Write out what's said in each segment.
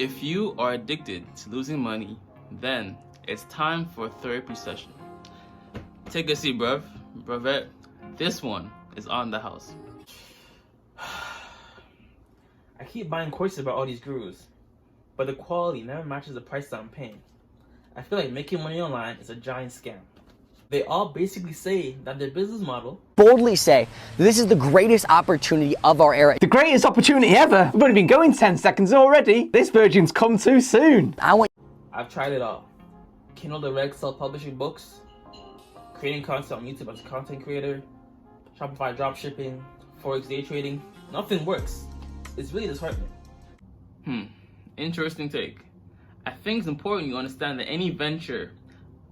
If you are addicted to losing money, then it's time for a therapy session. Take a seat, bruvette. This one is on the house. I keep buying courses about all these gurus, but the quality never matches the price that I'm paying. I feel like making money online is a giant scam. They all basically say that their business model boldly say this is the greatest opportunity of our era. The greatest opportunity ever. We've only been going 10 seconds already. This virgin's come too soon. I've tried it all. Kindle Direct self-publishing books, creating content on YouTube as a content creator, Shopify dropshipping, Forex day trading. Nothing works. It's really disheartening. Interesting take. I think it's important you understand that any venture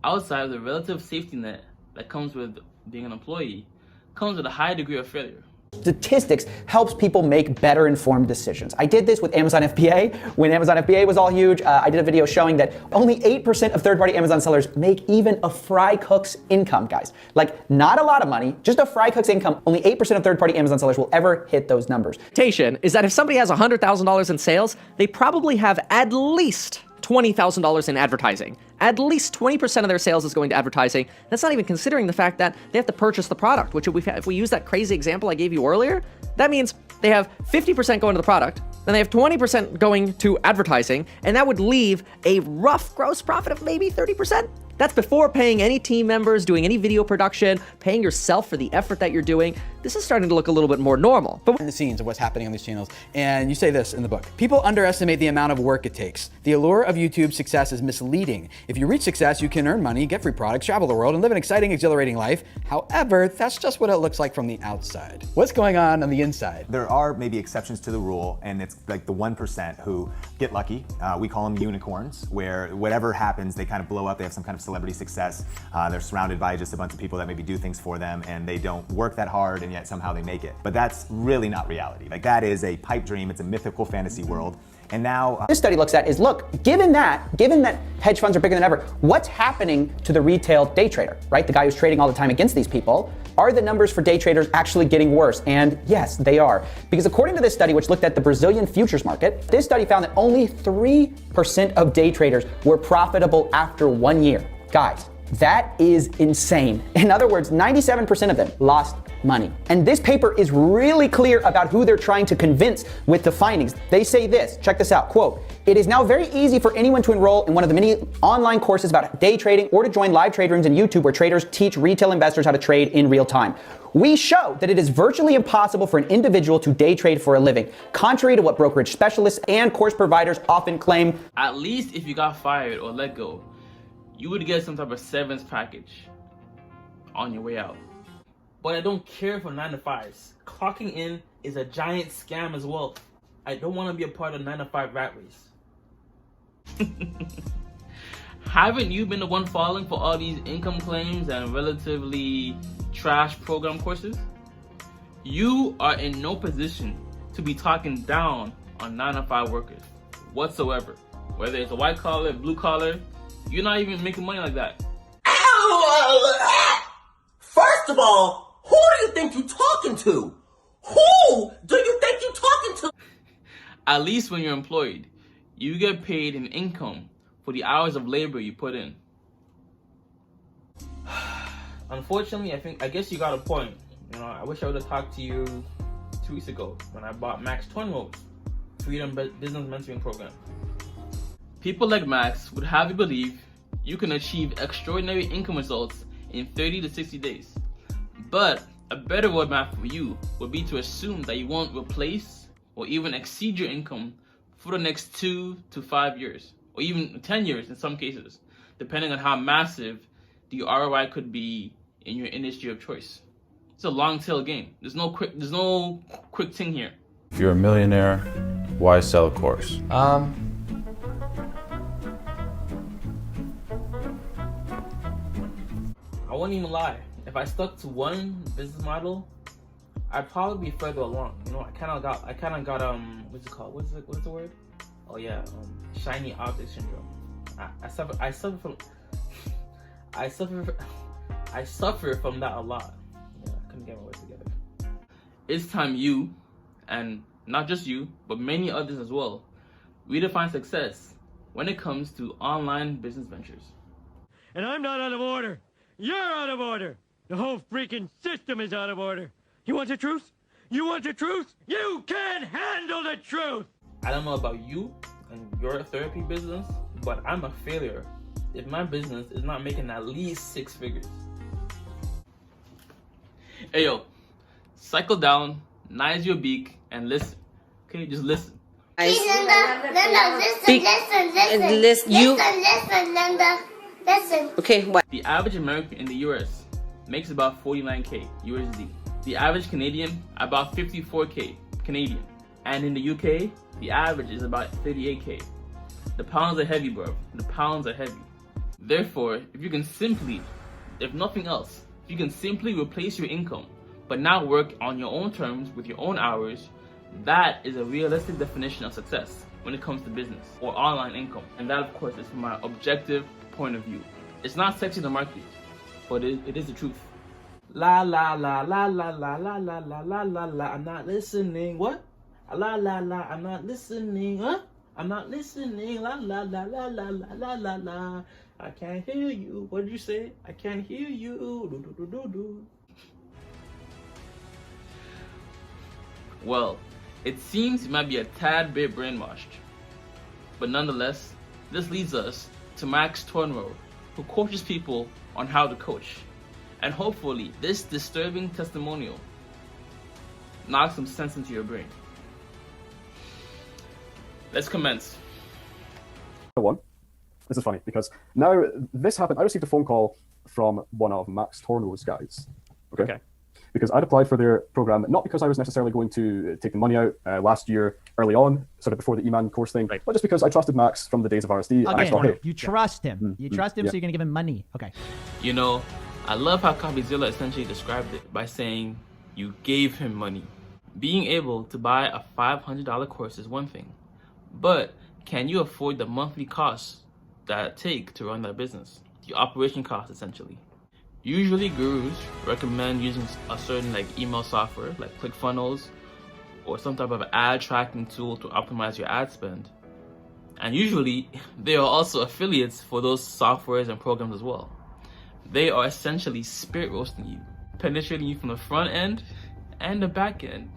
outside of the relative safety net that comes with being an employee comes with a high degree of failure. Statistics helps people make better informed decisions. I did this with Amazon FBA. When Amazon FBA was all huge, I did a video showing that only 8% of third-party Amazon sellers make even a fry cook's income, guys. Like, not a lot of money, just a fry cook's income. Only 8% of third-party Amazon sellers will ever hit those numbers. Is that if somebody has $100,000 in sales, they probably have at least $20,000 in advertising. At least 20% of their sales is going to advertising. That's not even considering the fact that they have to purchase the product, which if we use that crazy example I gave you earlier, that means they have 50% going to the product, then they have 20% going to advertising, and that would leave a rough gross profit of maybe 30%. That's before paying any team members, doing any video production, paying yourself for the effort that you're doing. This is starting to look a little bit more normal. But in the scenes of what's happening on these channels, and you say this in the book: people underestimate the amount of work it takes. The allure of YouTube's success is misleading. If you reach success, you can earn money, get free products, travel the world, and live an exciting, exhilarating life. However, that's just what it looks like from the outside. What's going on the inside? There are maybe exceptions to the rule, and it's like the 1% who get lucky. We call them unicorns, where whatever happens, they kind of blow up. They have some kind of celebrity success. They're surrounded by just a bunch of people that maybe do things for them, and they don't work that hard, and yet somehow they make it. But that's really not reality. Like, that is a pipe dream. It's a mythical fantasy world. And now this study looks at is, look, given that hedge funds are bigger than ever, what's happening to the retail day trader, right? The guy who's trading all the time against these people. Are the numbers for day traders actually getting worse? And yes, they are. Because according to this study, which looked at the Brazilian futures market, this study found that only 3% of day traders were profitable after 1 year. Guys, that is insane. In other words, 97% of them lost money. And this paper is really clear about who they're trying to convince with the findings. They say this, check this out, quote, "It is now very easy for anyone to enroll in one of the many online courses about day trading or to join live trade rooms in YouTube where traders teach retail investors how to trade in real time. We show that it is virtually impossible for an individual to day trade for a living, contrary to what brokerage specialists and course providers often claim." At least if you got fired or let go, you would get some type of severance package on your way out. But I don't care for 9 to 5s. Clocking in is a giant scam as well. I don't want to be a part of 9 to 5 rat race. Haven't you been the one falling for all these income claims and relatively trash program courses? You are in no position to be talking down on 9 to 5 workers whatsoever. Whether it's a white collar, blue collar, you're not even making money like that. First of all, who do you think you're talking to? Who do you think you're talking to? At least when you're employed, you get paid an income for the hours of labor you put in. Unfortunately, I guess you got a point. You know, I wish I would have talked to you 2 weeks ago when I bought Max Tornow's Freedom Business Mentoring Program. People like Max would have you believe you can achieve extraordinary income results in 30 to 60 days. But a better roadmap for you would be to assume that you won't replace or even exceed your income for the next 2 to 5 years, or even 10 years in some cases, depending on how massive the ROI could be in your industry of choice. It's a long tail game. There's no quick thing here. If you're a millionaire, why sell a course? I won't even lie. If I stuck to one business model, I'd probably be further along. You know, I kind of got what's it called? What's the word? Oh yeah, shiny object syndrome. I suffer from that a lot. Yeah, I couldn't get my words together. It's time you, and not just you, but many others as well, redefine success when it comes to online business ventures. And I'm not out of order. You're out of order. The whole freaking system is out of order. You want the truth? You want the truth? You can't handle the truth! I don't know about you and your therapy business, but I'm a failure if my business is not making at least 6 figures. Hey yo, cycle down, nice your beak, and listen. Okay, just listen. Linda, listen. Okay, what? The average American in the US makes about 49K USD. The average Canadian, about 54K Canadian. And in the UK, the average is about 38K. The pounds are heavy, bro. The pounds are heavy. Therefore, if you can simply, if nothing else, if you can simply replace your income, but now work on your own terms with your own hours, that is a realistic definition of success when it comes to business or online income. And that, of course, is from my objective point of view. It's not sexy to market, but it is the truth. La la la la la la la la la la la la. I'm not listening. What? La la la. I'm not listening. Huh? I'm not listening. La la la la la la la la la. I can't hear you. What did you say? I can't hear you. Do do do do do. Well, it seems you might be a tad bit brainwashed. But nonetheless, this leads us to Max Tornow, who coaches people on how to coach. And hopefully, this disturbing testimonial knocks some sense into your brain. Let's commence. One. This is funny because now this happened. I received a phone call from one of Max Tornow's guys. Okay. Because I'd applied for their program, not because I was necessarily going to take the money out last year early on, sort of before the E-Man course thing, but just because I trusted Max from the days of RSD. Okay, I thought, hey, you trust him. You trust him, so you're going to give him money. Okay. You know, I love how Coffeezilla essentially described it by saying you gave him money. Being able to buy a $500 course is one thing, but can you afford the monthly costs that take to run that business? The operation costs, essentially. Usually gurus recommend using a certain email software like ClickFunnels or some type of ad tracking tool to optimize your ad spend. And usually they are also affiliates for those softwares and programs as well. They are essentially spirit roasting you, penetrating you from the front end and the back end.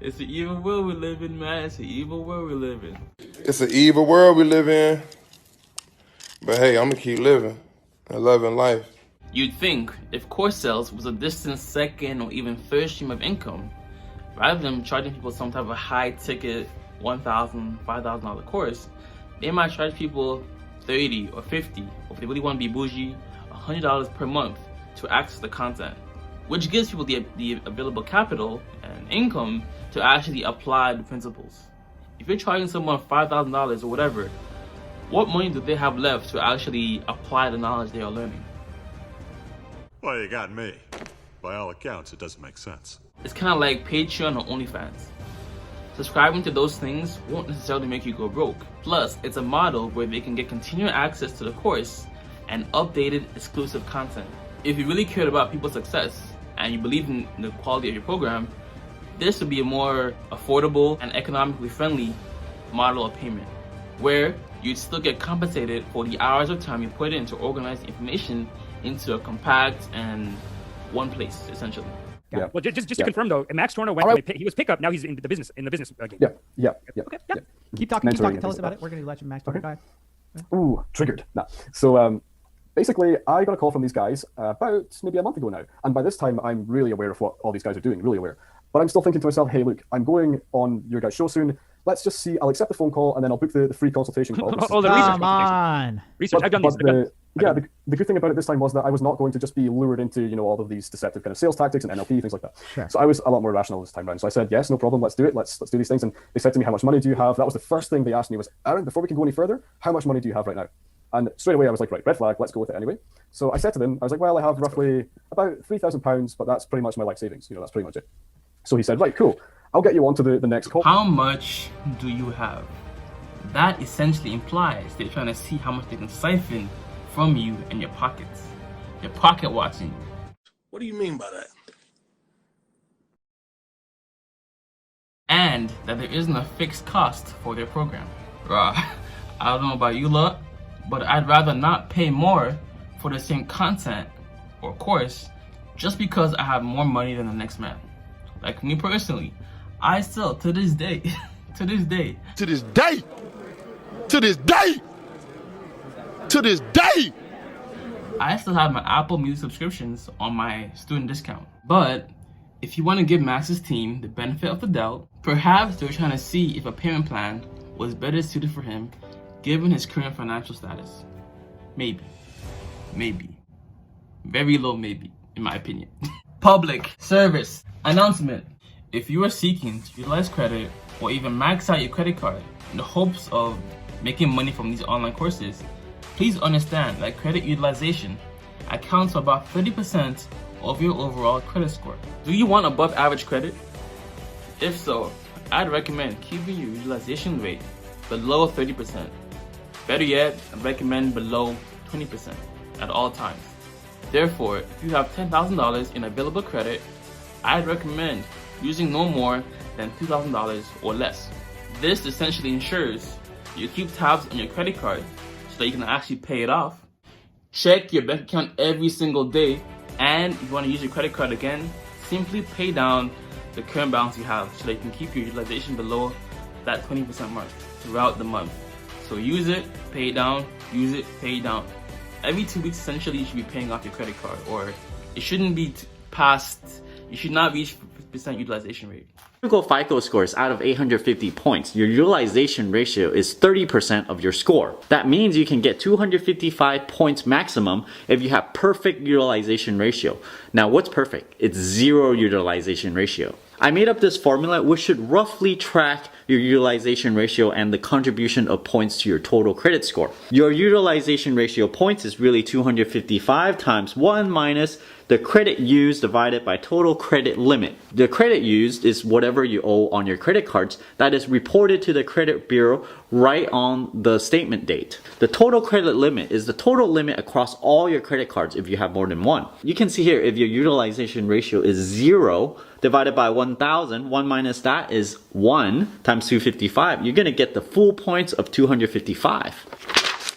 It's an evil world we live in, man. It's an evil world we live in. It's an evil world we live in. But hey, I'm gonna keep living and loving life. You'd think if course sales was a distant second or even third stream of income, rather than charging people some type of high ticket $1,000, $5,000 course, they might charge people $30 or $50, or if they really want to be bougie, $100 per month to access the content, which gives people the available capital and income to actually apply the principles. If you're charging someone $5,000 or whatever, what money do they have left to actually apply the knowledge they are learning? Well, you got me. By all accounts, it doesn't make sense. It's kind of like Patreon or OnlyFans. Subscribing to those things won't necessarily make you go broke. Plus, it's a model where they can get continual access to the course and updated exclusive content. If you really cared about people's success and you believe in the quality of your program, this would be a more affordable and economically friendly model of payment, where you'd still get compensated for the hours of time you put in to organize the information into a compact and one place, essentially. Yeah. Well, just to confirm though, Max Tornow went from he was pickup. Now he's in the business game. Yeah. Okay. Yeah. Keep talking. Tell us about it. We're gonna let you Max Tornow. Go ahead. Ooh, triggered. Nah. So basically, I got a call from these guys about maybe a month ago now, and by this time, I'm really aware of what all these guys are doing. Really aware. But I'm still thinking to myself, hey, look, I'm going on your guys' show soon. Let's just see. I'll accept the phone call and then I'll book the free consultation call. Come on. Research. I've done these. The good thing about it this time was that I was not going to just be lured into, all of these deceptive kind of sales tactics and NLP, things like that. Sure. So I was a lot more rational this time around. So I said, yes, no problem. Let's do it. Let's do these things. And they said to me, how much money do you have? That was the first thing they asked me was, Aaron, before we can go any further, how much money do you have right now? And straight away I was like, right, red flag, let's go with it anyway. So I said to them, I was like, well, I have roughly about £3,000, but that's pretty much my life savings. That's pretty much it. So he said, right, cool. I'll get you on to the next call. How much do you have? That essentially implies they're trying to see how much they can siphon from you and your pockets. They're pocket watching you. What do you mean by that? and that there isn't a fixed cost for their program. I don't know about you lot, but I'd rather not pay more for the same content or course just because I have more money than the next man. Like me personally, I still, to this day, to this day, I still have my Apple Music subscriptions on my student discount. But if you want to give Max's team the benefit of the doubt, perhaps they're trying to see if a payment plan was better suited for him given his current financial status. Maybe. Very low maybe, in my opinion. Public service announcement. If you are seeking to utilize credit or even max out your credit card in the hopes of making money from these online courses, please understand that credit utilization accounts for about 30% of your overall credit score. Do you want above average credit? If so, I'd recommend keeping your utilization rate below 30%. Better yet, I'd recommend below 20% at all times. Therefore, if you have $10,000 in available credit, I'd recommend using no more than $2,000 or less. This essentially ensures you keep tabs on your credit card so that you can actually pay it off. Check your bank account every single day, and if you want to use your credit card again, simply pay down the current balance you have so that you can keep your utilization below that 20% mark throughout the month. So use it, pay it down, use it, pay it down. Every 2 weeks, essentially, you should be paying off your credit card, or it shouldn't be you should not reach 50% utilization rate. Typical FICO scores out of 850 points, your utilization ratio is 30% of your score. That means you can get 255 points maximum if you have perfect utilization ratio. Now, what's perfect? It's 0 utilization ratio. I made up this formula which should roughly track your utilization ratio and the contribution of points to your total credit score. Your utilization ratio points is really 255 times 1 minus the credit used divided by total credit limit. The credit used is whatever you owe on your credit cards that is reported to the credit bureau right on the statement date. The total credit limit is the total limit across all your credit cards if you have more than one. You can see here if your utilization ratio is 0 divided by 1,000, 1 minus that is 1 times 255. You're gonna get the full points of 255.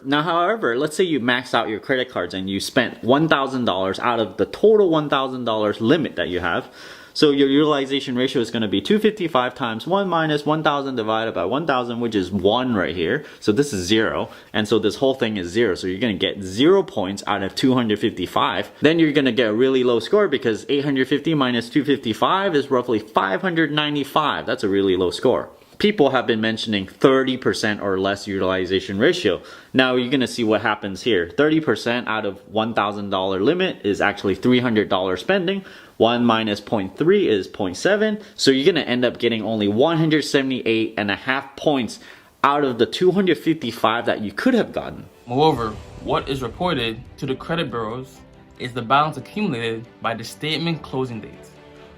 Now, however, let's say you max out your credit cards and you spent $1,000 out of the total $1,000 limit that you have. So your utilization ratio is going to be 255 times 1 minus 1,000 divided by 1,000, which is 1 right here. So this is 0. And so this whole thing is 0. So you're going to get 0 points out of 255. Then you're going to get a really low score because 850 minus 255 is roughly 595. That's a really low score. People have been mentioning 30% or less utilization ratio. Now you're gonna see what happens here. 30% out of $1,000 limit is actually $300 spending. 1 minus 0.3 is 0.7. So you're gonna end up getting only 178.5 points out of the 255 that you could have gotten. Moreover, what is reported to the credit bureaus is the balance accumulated by the statement closing date.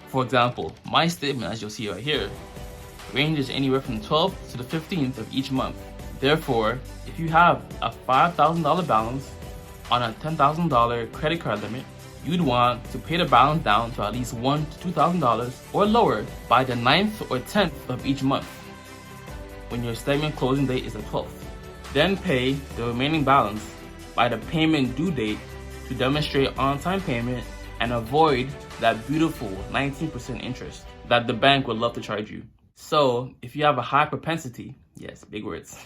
For example, my statement, as you'll see right here, ranges anywhere from the 12th to the 15th of each month. Therefore, if you have a $5,000 balance on a $10,000 credit card limit, you'd want to pay the balance down to at least $1,000 to $2,000 or lower by the 9th or 10th of each month when your statement closing date is the 12th. Then pay the remaining balance by the payment due date to demonstrate on-time payment and avoid that beautiful 19% interest that the bank would love to charge you. So, if you have a high propensity, yes, big words.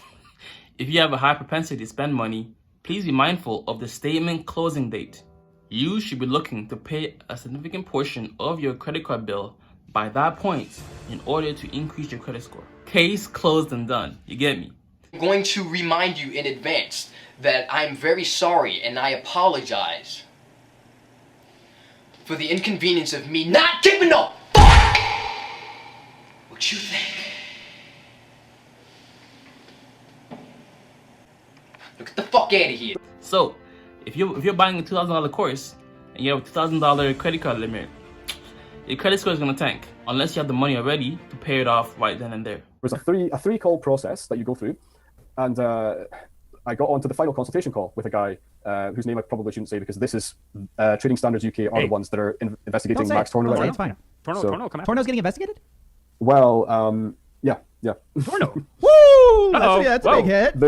If you have a high propensity to spend money, please be mindful of the statement closing date. You should be looking to pay a significant portion of your credit card bill by that point in order to increase your credit score. Case closed and done. You get me? I'm going to remind you in advance that I'm very sorry and I apologize for the inconvenience of me not giving up. What you think? Get the fuck out of here. So, if you're buying a $2,000 course and you have a $2,000 credit card limit, your credit score is gonna tank unless you have the money already to pay it off right then and there. There's a three call process that you go through, and I got onto the final consultation call with a guy whose name I probably shouldn't say because this is Trading Standards UK are the ones that are investigating Max Tornow. It's fine. Tornow, come out. Tornow's getting investigated? Well, Yeah. Tornow. Woo! Uh-oh. That's a big hit.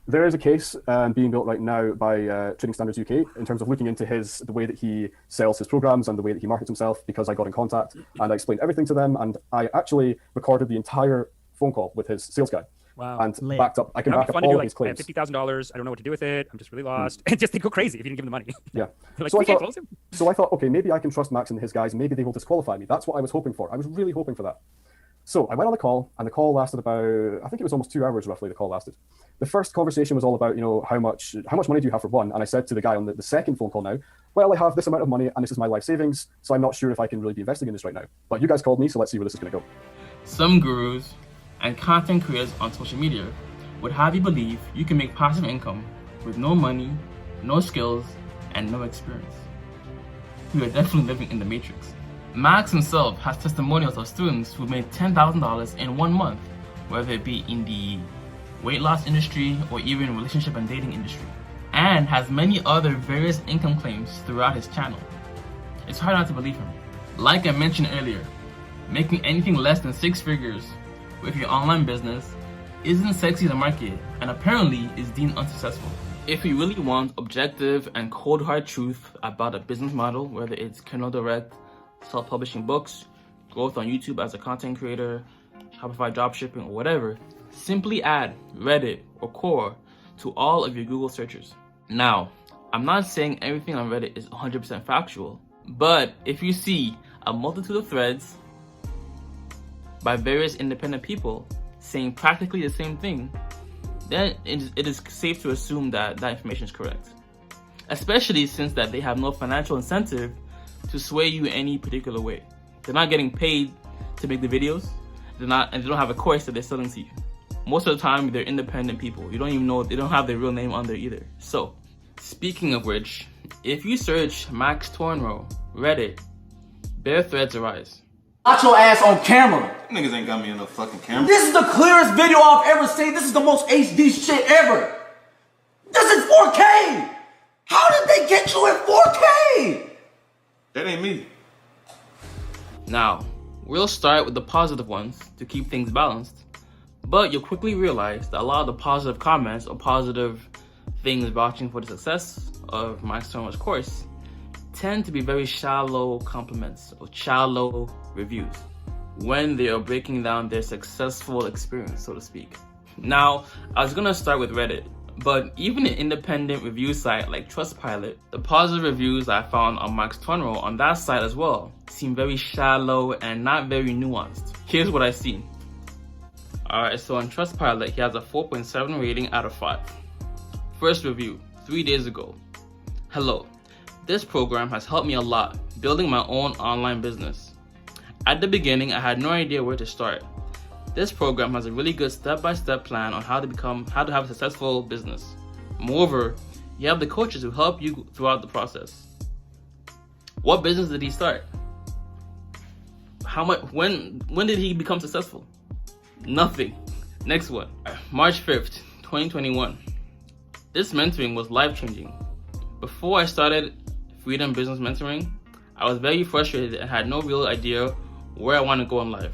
There is a case being built right now by Trading Standards UK in terms of looking into the way that he sells his programs and the way that he markets himself, because I got in contact and I explained everything to them, and I actually recorded the entire phone call with his sales guy. Wow. And back up all of his claims. I have $50,000. I don't know what to do with it. I'm just really lost. And just they go crazy if you didn't give them the money. Yeah. Like, so I thought, okay, maybe I can trust Max and his guys. Maybe they will disqualify me. That's what I was hoping for. I was really hoping for that. So I went on the call, and the call lasted about, I think it was almost 2 hours roughly. The call lasted. The first conversation was all about, how much money do you have for one? And I said to the guy on the second phone call now, well, I have this amount of money, and this is my life savings, so I'm not sure if I can really be investing in this right now. But you guys called me, so let's see where this is going to go. Some gurus and content creators on social media would have you believe you can make passive income with no money, no skills, and no experience. We are definitely living in the matrix. Max himself has testimonials of students who made $10,000 in 1 month, whether it be in the weight loss industry or even relationship and dating industry, and has many other various income claims throughout his channel. It's hard not to believe him. Like I mentioned earlier, making anything less than 6 figures with your online business isn't sexy to market and apparently is deemed unsuccessful. If you really want objective and cold hard truth about a business model, whether it's Kindle Direct, self-publishing books, growth on YouTube as a content creator, Shopify dropshipping, or whatever, simply add Reddit or Core to all of your Google searches. Now, I'm not saying everything on Reddit is 100% factual, but if you see a multitude of threads by various independent people saying practically the same thing, then it is safe to assume that that information is correct. Especially since that they have no financial incentive to sway you in any particular way. They're not getting paid to make the videos. They don't have a course that they're selling to you. Most of the time, they're independent people. You don't even know, they don't have their real name on there either. So, speaking of which, if you search Max Tornow, Reddit, bare threads arise. Got your ass on camera. Niggas ain't got me on the fucking camera. This is the clearest video I've ever seen. This is the most HD shit ever. This is 4K. How did they get you in 4K? That ain't me. Now, we'll start with the positive ones to keep things balanced, but you'll quickly realize that a lot of the positive comments or positive things vouching for the success of Max Tornow's course tend to be very shallow compliments or shallow reviews when they are breaking down their successful experience, so to speak. Now, I was gonna start with Reddit, but even an independent review site like Trustpilot, the positive reviews I found on Max Tornow on that site as well seem very shallow and not very nuanced. Here's what I see. Alright, so on Trustpilot, he has a 4.7 rating out of 5. First review, 3 days ago. Hello, this program has helped me a lot building my own online business. At the beginning, I had no idea where to start. This program has a really good step-by-step plan on how to have a successful business. Moreover, you have the coaches who help you throughout the process. What business did he start? How much? When did he become successful? Nothing. Next one. March 5th, 2021. This mentoring was life-changing. Before I started Freedom Business Mentoring, I was very frustrated and had no real idea where I want to go in life.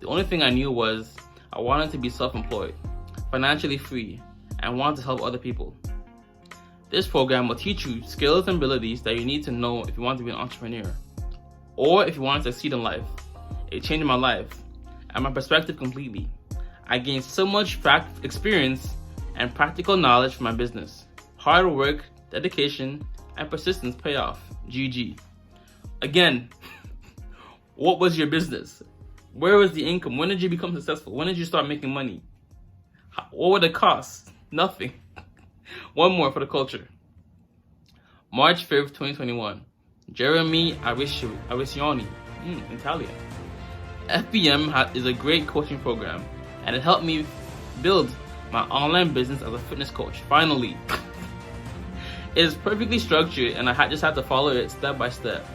The only thing I knew was I wanted to be self-employed, financially free, and wanted to help other people. This program will teach you skills and abilities that you need to know if you want to be an entrepreneur, or if you want to succeed in life. It changed my life and my perspective completely. I gained so much experience and practical knowledge from my business. Hard work, dedication, and persistence pay off. GG. Again, what was your business? Where was the income? When did you become successful? When did you start making money? What were the costs? Nothing. One more for the culture. March 5th, 2021. Jeremy Arisioni, Italian. FBM is a great coaching program, and it helped me build my online business as a fitness coach. Finally. It is perfectly structured, and I just had to follow it step by step.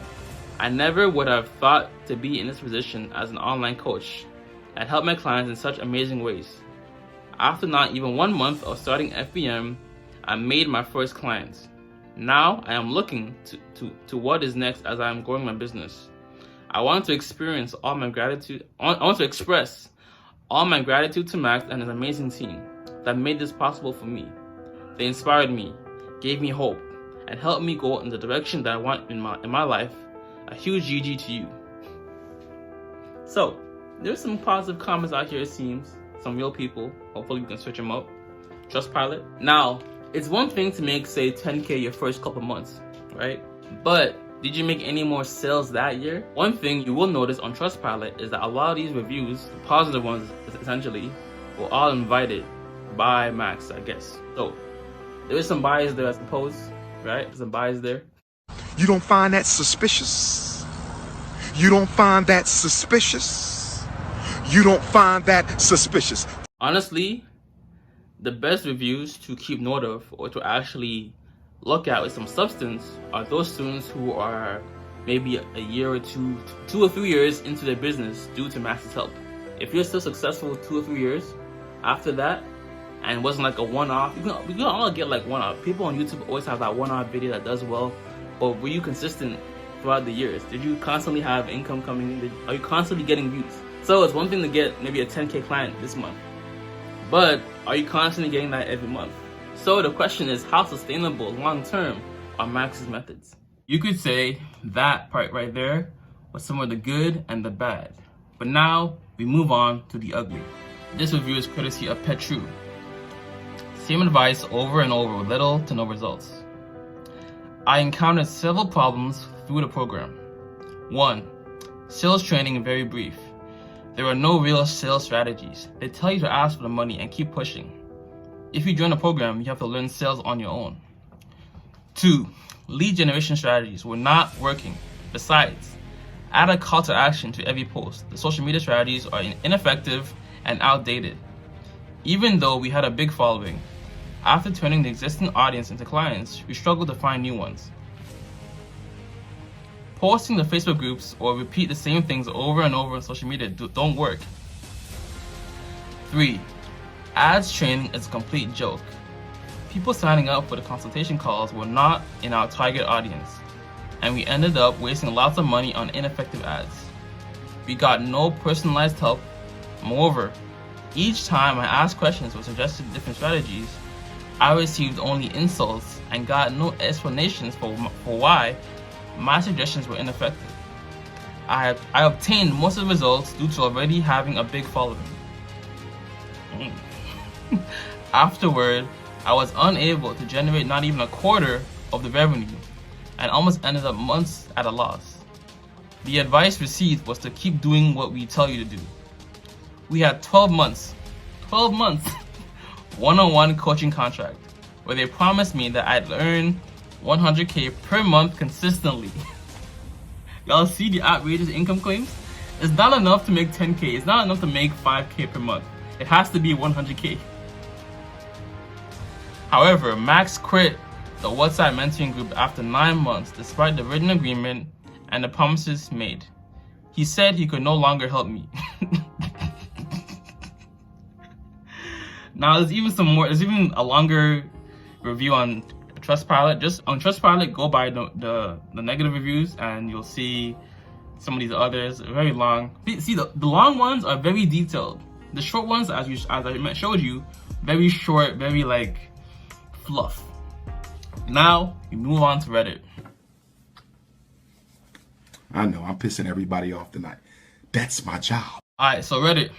I never would have thought to be in this position as an online coach and help my clients in such amazing ways. After not even 1 month of starting FBM, I made my first clients. Now I am looking to what is next as I am growing my business. I want to experience all my gratitude. I want to express All my gratitude to Max and his amazing team that made this possible for me. They inspired me, gave me hope, and helped me go in the direction that I want in my life. A huge GG to you. So, there's some positive comments out here, it seems. Some real people. Hopefully we can search them out. Trustpilot. Now, it's one thing to make, say, 10K your first couple months, right? But did you make any more sales that year? One thing you will notice on Trustpilot is that a lot of these reviews, the positive ones essentially, were all invited by Max, I guess. So, there is some bias there, I suppose, right? There's some bias there. You don't find that suspicious? You don't find that suspicious? You don't find that suspicious? Honestly, the best reviews to keep note of or to actually look at with some substance are those students who are maybe a year or two or 3 years into their business due to Max's help. If you're still successful 2 or 3 years after that, and it wasn't like a one-off, we can all get like one-off. People on YouTube always have that one-off video that does well, but were you consistent throughout the years? Did you constantly have income coming in? Are you constantly getting views? So it's one thing to get maybe a 10K client this month, but are you constantly getting that every month? So the question is, how sustainable long-term are Max's methods? You could say that part right there was some of the good and the bad. But now we move on to the ugly. This review is courtesy of Petru. Same advice over and over with little to no results. I encountered several problems through the program. 1. Sales training very brief. There are no real sales strategies. They tell you to ask for the money and keep pushing. If you join a program, you have to learn sales on your own. 2. Lead generation strategies were not working. Besides, add a call to action to every post. The social media strategies are ineffective and outdated. Even though we had a big following, after turning the existing audience into clients, we struggled to find new ones. Posting the Facebook groups or repeat the same things over and over on social media don't work. 3. Ads training is a complete joke. People signing up for the consultation calls were not in our target audience, and we ended up wasting lots of money on ineffective ads. We got no personalized help. Moreover, each time I asked questions or suggested different strategies, I received only insults and got no explanations for why my suggestions were ineffective. I obtained most of the results due to already having a big following. Afterward, I was unable to generate not even a quarter of the revenue and almost ended up months at a loss. The advice received was to keep doing what we tell you to do. We had 12 months one-on-one coaching contract where they promised me that I'd earn 100K per month consistently. Y'all see the outrageous income claims? It's not enough to make 10K. It's not enough to make 5K per month. It has to be 100K. However, Max quit the WhatsApp mentoring group after 9 months despite the written agreement and the promises made. He said he could no longer help me. Now there's even a longer review on Trustpilot. Just on Trustpilot, go by the negative reviews and you'll see some of these others, very long. See, the long ones are very detailed. The short ones, as I showed you, very short, very like fluff. Now we move on to Reddit. I know, I'm pissing everybody off tonight. That's my job. Alright, so Reddit.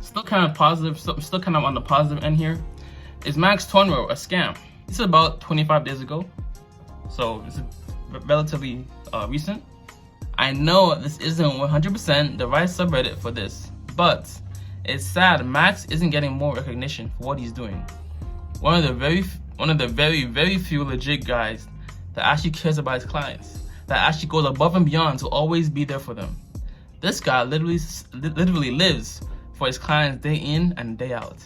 Still kind of positive, still kind of on the positive end here. Is Max Tornow a scam? This is about 25 days ago, so it's relatively recent. I know this isn't 100% the right subreddit for this, but it's sad Max isn't getting more recognition for what he's doing. One of the very few legit guys that actually cares about his clients, that actually goes above and beyond to always be there for them. This guy literally lives for his clients day in and day out.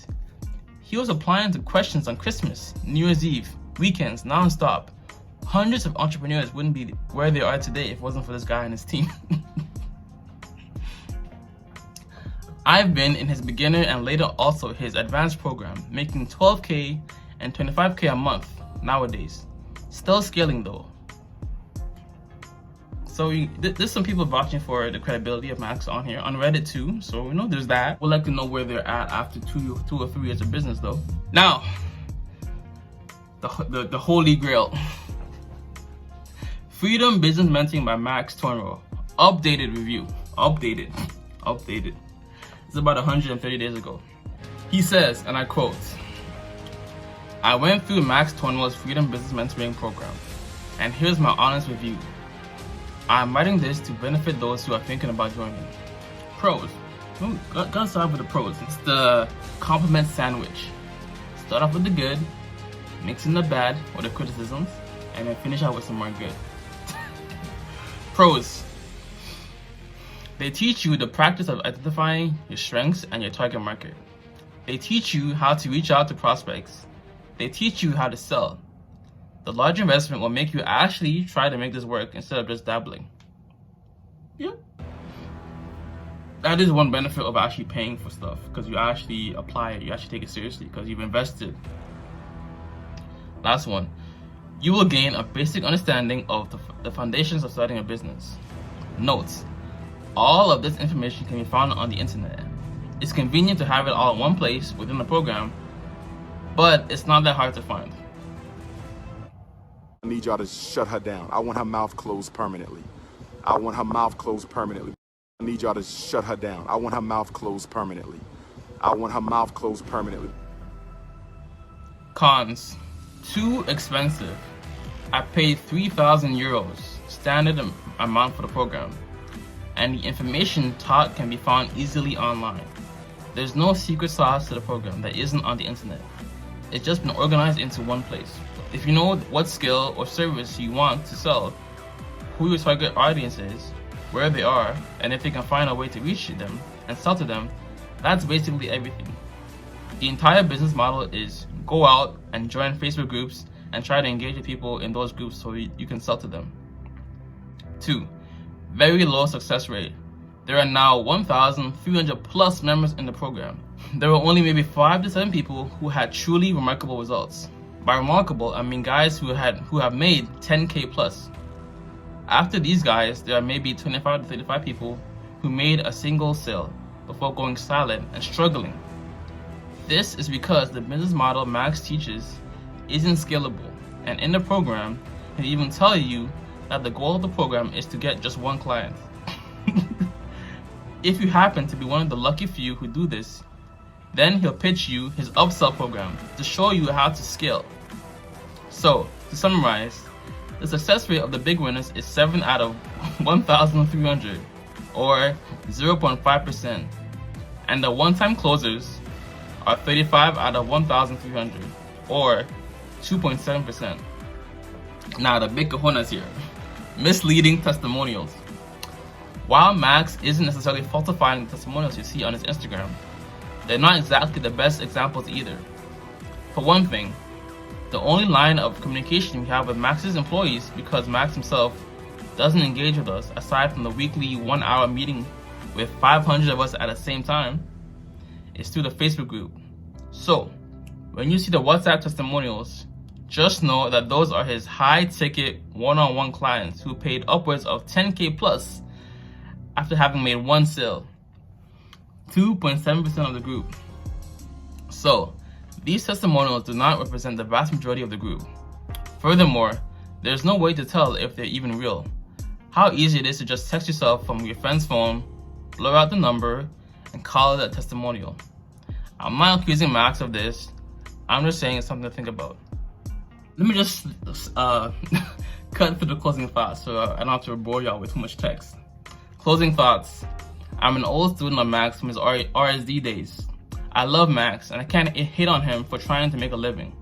He was applying to questions on Christmas, New Year's Eve, weekends, non-stop. Hundreds of entrepreneurs wouldn't be where they are today if it wasn't for this guy and his team. I've been in his beginner and later also his advanced program, making 12K and 25K a month nowadays. Still scaling though. So there's some people vouching for the credibility of Max on here, on Reddit too. So, you know, there's that. We'd like to know where they're at after two or 3 years of business though. Now, the holy grail. Freedom Business Mentoring by Max Tornow. Updated review. Updated. It's about 130 days ago. He says, and I quote, I went through Max Tornow's Freedom Business Mentoring program, and here's my honest review. I'm writing this to benefit those who are thinking about joining. Pros. Gotta start with the pros. It's the compliment sandwich. Start off with the good, mix in the bad or the criticisms, and then finish out with some more good. Pros. They teach you the practice of identifying your strengths and your target market. They teach you how to reach out to prospects. They teach you how to sell. The large investment will make you actually try to make this work instead of just dabbling. Yeah. That is one benefit of actually paying for stuff, because you actually apply it, you actually take it seriously, because you've invested. Last one. You will gain a basic understanding of the foundations of starting a business. Notes. All of this information can be found on the internet. It's convenient to have it all in one place within the program, but it's not that hard to find. I need y'all to shut her down. I want her mouth closed permanently. I want her mouth closed permanently. I need y'all to shut her down. I want her mouth closed permanently. I want her mouth closed permanently. Cons. Too expensive. I paid 3,000 euros, standard amount for the program, and the information taught can be found easily online. There's no secret sauce to the program that isn't on the internet. It's just been organized into one place. If you know what skill or service you want to sell, who your target audience is, where they are, and if you can find a way to reach them and sell to them, that's basically everything. The entire business model is go out and join Facebook groups and try to engage with people in those groups so you can sell to them. 2. Very low success rate. There are now 1,300 plus members in the program. There were only maybe 5 to 7 people who had truly remarkable results. By remarkable, I mean guys who have made 10K plus. After these guys, there are maybe 25 to 35 people who made a single sale before going silent and struggling. This is because the business model Max teaches isn't scalable, and in the program, he'll even tell you that the goal of the program is to get just one client. If you happen to be one of the lucky few who do this, then he'll pitch you his upsell program to show you how to scale. So, to summarize, the success rate of the big winners is 7 out of 1,300, or 0.5%, and the one-time closers are 35 out of 1,300, or 2.7%. Now the big cojones here. Misleading testimonials. While Max isn't necessarily falsifying the testimonials you see on his Instagram, they're not exactly the best examples either. For one thing, the only line of communication we have with Max's employees, because Max himself doesn't engage with us aside from the weekly 1-hour meeting with 500 of us at the same time, is through the Facebook group. So, when you see the WhatsApp testimonials, just know that those are his high-ticket one-on-one clients who paid upwards of 10K plus after having made one sale. 2.7% of the group. So, these testimonials do not represent the vast majority of the group. Furthermore, there's no way to tell if they're even real. How easy it is to just text yourself from your friend's phone, blur out the number, and call it a testimonial. I'm not accusing Max of this, I'm just saying it's something to think about. Let me just cut through the closing thoughts so I don't have to bore y'all with too much text. Closing thoughts. I'm an old student of Max from his RSD days. I love Max and I can't hate on him for trying to make a living.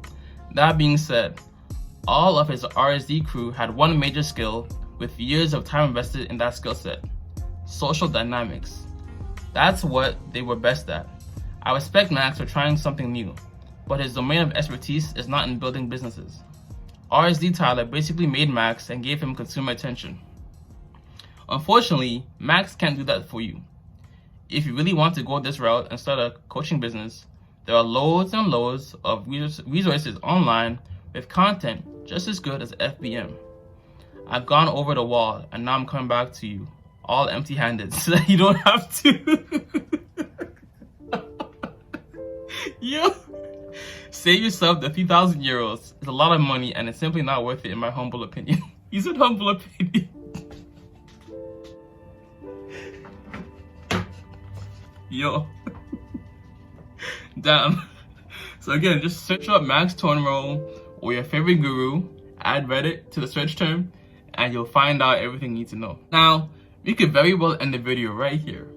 That being said, all of his RSD crew had one major skill with years of time invested in that skill set: social dynamics. That's what they were best at. I respect Max for trying something new, but his domain of expertise is not in building businesses. RSD Tyler basically made Max and gave him consumer attention. Unfortunately, Max can't do that for you. If you really want to go this route and start a coaching business, there are loads and loads of resources online with content just as good as FBM. I've gone over the wall, and now I'm coming back to you, all empty-handed, so that you don't have to. Yo, save yourself the 3,000 euros. It's a lot of money, and it's simply not worth it, in my humble opinion. He said humble opinion. Yo. Damn. So again, just search up Max Tornow or your favorite guru, add Reddit to the search term, and you'll find out everything you need to know. Now, we could very well end the video right here,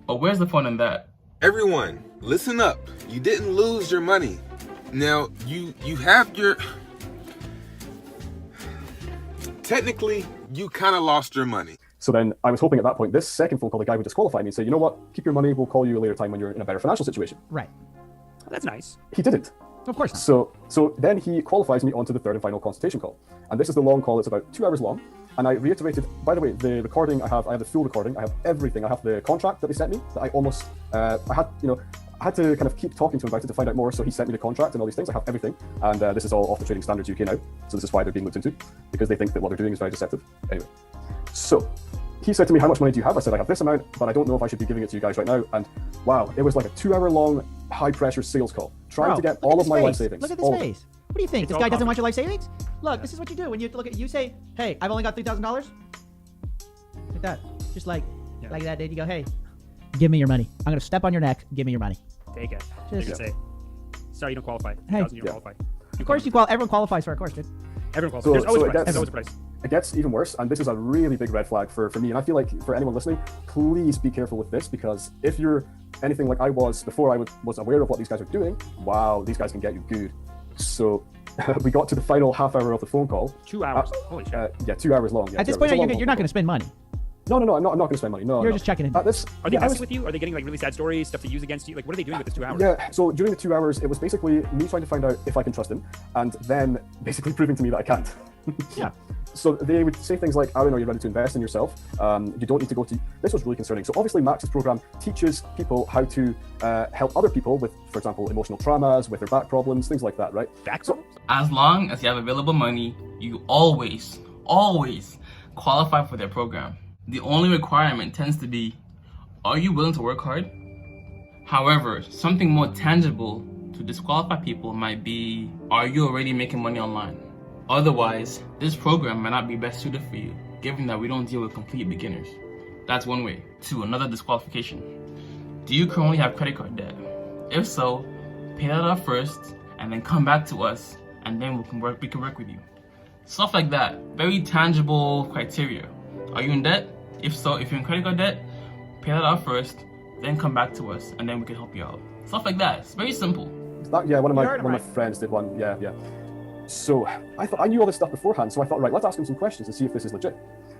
but where's the fun in that? Everyone, listen up. You didn't lose your money. Now, you have your... Technically, you kind of lost your money. So then I was hoping at that point, this second phone call, the guy would disqualify me and say, you know what, keep your money, we'll call you a later time when you're in a better financial situation. Right. That's nice. He didn't. Of course not. So then he qualifies me onto the third and final consultation call. And this is the long call, it's about 2 hours long. And I reiterated, by the way, the recording I have the full recording, I have everything. I have the contract that they sent me that I almost, I had to kind of keep talking to him about it to find out more. So he sent me the contract and all these things. I have everything. And this is all off the Trading Standards UK now. So this is why they're being looked into, because they think that what they're doing is very deceptive. Anyway, so he said to me, how much money do you have? I said, I have this amount, but I don't know if I should be giving it to you guys right now. And wow, it was like a 2 hour long high pressure sales call, trying to get all of my life savings. Look at this face. What do you think? This guy doesn't want your life savings? Look, this is what you do when you look at, you say, hey, I've only got $3,000. Like that. Just like that, dude. You go, hey, give me your money. I'm going to step on your neck. Give me your money. Take it. Just Say, sorry, you don't qualify. Hey. You don't qualify. Of course, everyone qualifies for a course, dude. Everyone qualifies. There's always a price. There's always a price. It gets even worse, and this is a really big red flag for me. And I feel like for anyone listening, please be careful with this, because if you're anything like I was before I was aware of what these guys are doing, wow, these guys can get you good. So we got to the final half hour of the phone call. 2 hours. Holy shit. Yeah, 2 hours long. Yeah, At this point, you're not going to spend money. No, I'm not going to spend money. No, you're just checking in. Are they messing with you? Are they getting like really sad stories, stuff to use against you? Like, what are they doing with this 2 hours? Yeah, so during the 2 hours, it was basically me trying to find out if I can trust him, and then basically proving to me that I can't. Yeah. So they would say things like, Aaron, are you ready to invest in yourself? You don't need to go to... This was really concerning. So obviously Max's program teaches people how to help other people with, for example, emotional traumas, with their back problems, things like that, right? Back problems? As long as you have available money, you always qualify for their program. The only requirement tends to be, are you willing to work hard? However, something more tangible to disqualify people might be, are you already making money online? Otherwise, this program might not be best suited for you, given that we don't deal with complete beginners. That's one way. 2, another disqualification. Do you currently have credit card debt? If so, pay that off first, and then come back to us, and then we can work with you. Stuff like that. Very tangible criteria. Are you in debt? If so, if you're in credit card debt, pay that off first, then come back to us, and then we can help you out. Stuff like that. It's very simple. Yeah, one of my friends did one. Yeah. So I knew all this stuff beforehand, so I thought, right, let's ask him some questions and see if this is legit.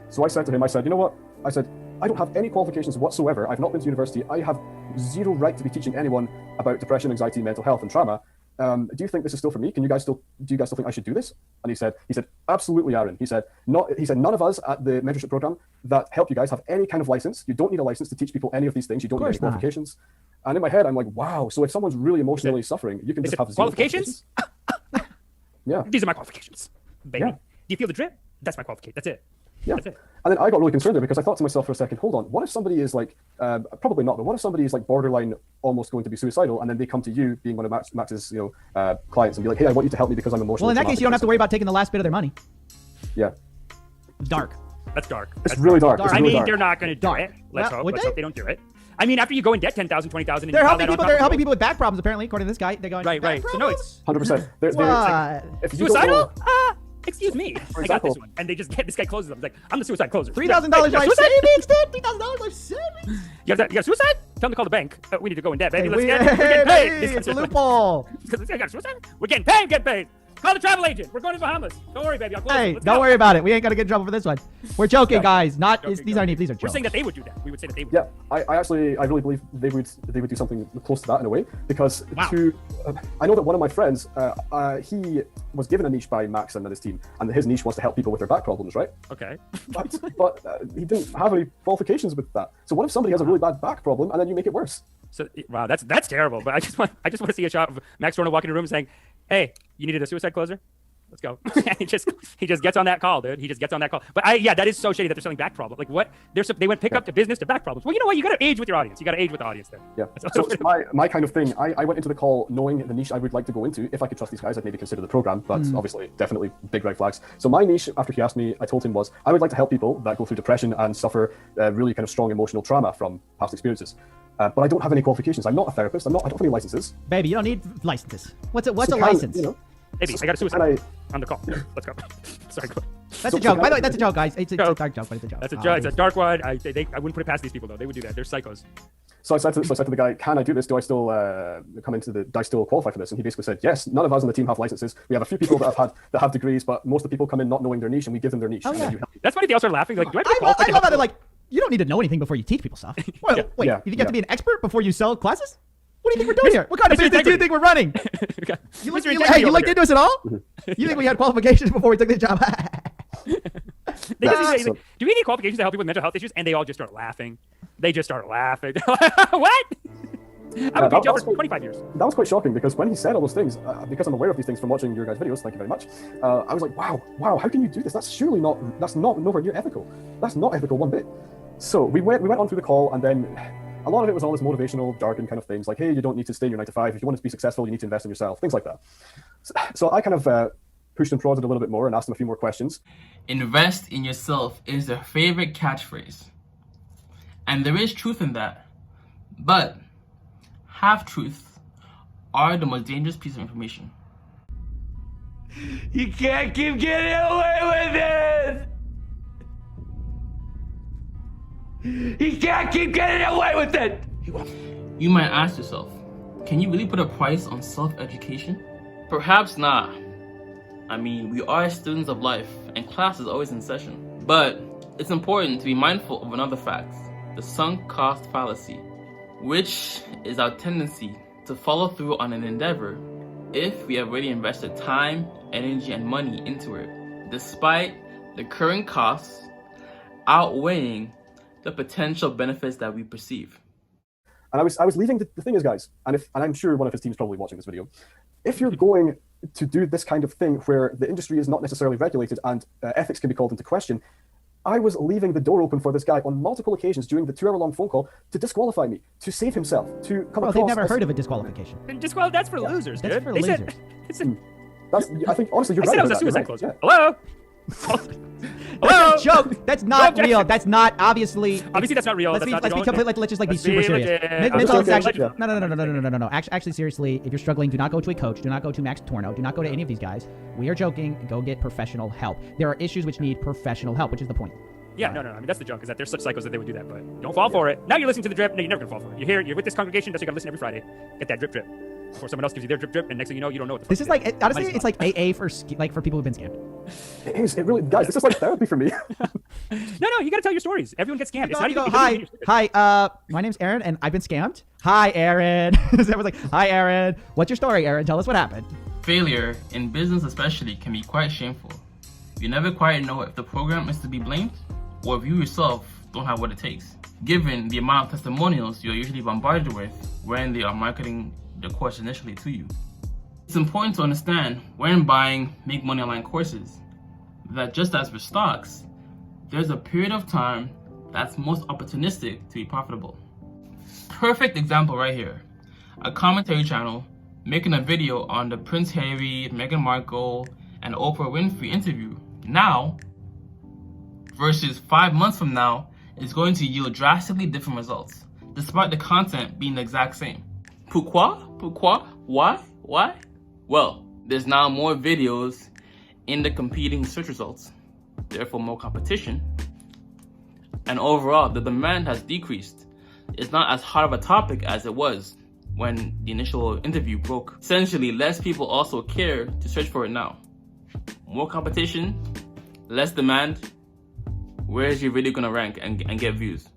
So I said to him, you know what? I said, I don't have any qualifications whatsoever. I've not been to university. I have zero right to be teaching anyone about depression, anxiety, mental health, and trauma. Do you think this is still for me? Do you guys still think I should do this? And he said, absolutely, Aaron. He said, none of us at the mentorship program that help you guys have any kind of license. You don't need a license to teach people any of these things. You don't need any qualifications. And in my head, I'm like, wow. So if someone's really emotionally suffering, you can just have zero qualifications. Yeah. These are my qualifications, baby. Yeah. Do you feel the drip? That's my qualification. That's it. Yeah. That's it. And then I got really concerned there because I thought to myself for a second, hold on, what if somebody is like, probably not, but what if somebody is like borderline almost going to be suicidal, and then they come to you being one of Max's clients and be like, hey, I want you to help me because I'm emotionally Well, in that case, you don't have to worry about taking the last bit of their money. Yeah. Dark. That's dark. It's really dark. I mean, they're not going to do it. Let's hope they don't do it. I mean, after you go in debt 10,000, 20,000, they're helping people. They're helping people with back problems. Apparently, according to this guy, they're going right. So no, it's 100%. What? Suicidal? Excuse me. I got this one, and they just get this guy closes them. He's like, I'm the suicide closer. $3,000 life savings, dude. $3,000 life savings. You got suicide? Tell them to call the bank. We need to go in debt, baby. We're getting paid. It's a loophole. Because I got suicide. We're getting paid. Get paid. Call the travel agent. We're going to Bahamas. Don't worry, baby. I'll close Hey, don't worry about it. We ain't gonna get in trouble for this one. We're joking, guys. These aren't these are jokes. We're saying that they would do that. We would say that they would. Yeah, I really believe they would do something close to that in a way, because I know that one of my friends, he was given a niche by Max and his team, and his niche was to help people with their back problems, right? Okay. But he didn't have any qualifications with that. So what if somebody has a really bad back problem and then you make it worse? So wow, that's terrible. But I just want to see a shot of Max Tornow walking in a room and saying, "Hey, you needed a suicide closer? Let's go. he just gets on that call, dude. He just gets on that call. But yeah, that is so shady that they're selling back problems. Like what? They went pick up to business to back problems. Well, you know what? You got to age with your audience. You got to age with the audience there. Yeah. So my kind of thing, I went into the call knowing the niche I would like to go into. If I could trust these guys, I'd maybe consider the program, but obviously definitely big red flags. So my niche, after he asked me, I told him was, I would like to help people that go through depression and suffer really kind of strong emotional trauma from past experiences. But I don't have any qualifications. I'm not a therapist. I don't have any licenses. Baby, you don't need licenses. What's a license? You know, Maybe I got a suicide on the call. Let's go. Sorry. Go. That's a joke. By the way, that's a joke, guys. It's a dark joke, but it's a joke. That's a joke. It's a dark one. I wouldn't put it past these people though. They would do that. They're psychos. So I said to the guy, "Can I do this? Do I still do I still qualify for this?" And he basically said, "Yes. None of us on the team have licenses. We have a few people that have degrees, but most of the people come in not knowing their niche, and we give them their niche." Oh, yeah. That's funny. They all start laughing. Like, do I love that. They're like, you don't need to know anything before you teach people stuff. Wait, you think you have to be an expert before you sell classes? What do you think we're doing here? What kind of business do you think we're running? You looked into us at all? You think we had qualifications before we took this job? They just do we need qualifications to help people with mental health issues? And they all just start laughing. They just start laughing. What? I've been for 25 years. That was quite shocking because when he said all those things, because I'm aware of these things from watching your guys' videos, thank you very much, I was like, wow, how can you do this? That's not nowhere near ethical. That's not ethical one bit. So we went on through the call, and then a lot of it was all this motivational jargon kind of things, like, hey, you don't need to stay in your 9 to 5. If you want to be successful, you need to invest in yourself, things like that. So I kind of pushed and prodded a little bit more and asked him a few more questions. Invest in yourself is their favorite catchphrase. And there is truth in that. But half-truths are the most dangerous piece of information. You can't keep getting away with it! You can't keep getting away with it! You might ask yourself, can you really put a price on self-education? Perhaps not. I mean, we are students of life, and class is always in session. But it's important to be mindful of another fact, the sunk cost fallacy, which is our tendency to follow through on an endeavor if we have already invested time, energy, and money into it, despite the current costs outweighing the potential benefits that we perceive. And I was leaving. The thing is, guys, and I'm sure one of his team is probably watching this video. If you're going to do this kind of thing where the industry is not necessarily regulated and ethics can be called into question, I was leaving the door open for this guy on multiple occasions during the 2-hour-long phone call to disqualify me, to save himself, to come across. They've never heard of a disqualification. That's for losers, dude. That's for losers. I think honestly, you're right. I said it was a suicide closer. Hello. That's a joke. That's not real. That's not obviously that's not real. Let's just be super serious. Mental health is actually no. Actually, seriously, if you're struggling, do not go to a coach. Do not go to Max Tornow. Do not go to any of these guys. We are joking. Go get professional help. There are issues which need professional help, which is the point. Yeah, no. I mean, that's the joke, is that they're such psychos that they would do that, but don't fall for it. Now you're listening to the drip. No, you're never gonna fall for it. You're here. You're with this congregation. That's why you gotta listen every Friday. Get that drip. Or someone else gives you their drip, and next thing you know, you don't know what the fuck. This is like, honestly, it's like AA for people who've been scammed. It is. It really, guys, this is like therapy for me. No, you gotta tell your stories. Everyone gets scammed. Hi, my name's Aaron, and I've been scammed. Hi, Aaron. Everyone's like, hi, Aaron. What's your story, Aaron? Tell us what happened. Failure, in business especially, can be quite shameful. You never quite know if the program is to be blamed, or if you yourself don't have what it takes, given the amount of testimonials you're usually bombarded with when they are marketing the course initially to you. It's important to understand when buying Make Money Online courses that just as with stocks, there's a period of time that's most opportunistic to be profitable. Perfect example right here. A commentary channel making a video on the Prince Harry, Meghan Markle, and Oprah Winfrey interview now versus 5 months from now is going to yield drastically different results, despite the content being the exact same. Pourquoi? Why? Well, there's now more videos in the competing search results, therefore more competition, and overall the demand has decreased. It's not as hot of a topic as it was when the initial interview broke. Essentially, less people also care to search for it now. More competition, less demand. Where is your video gonna rank and get views?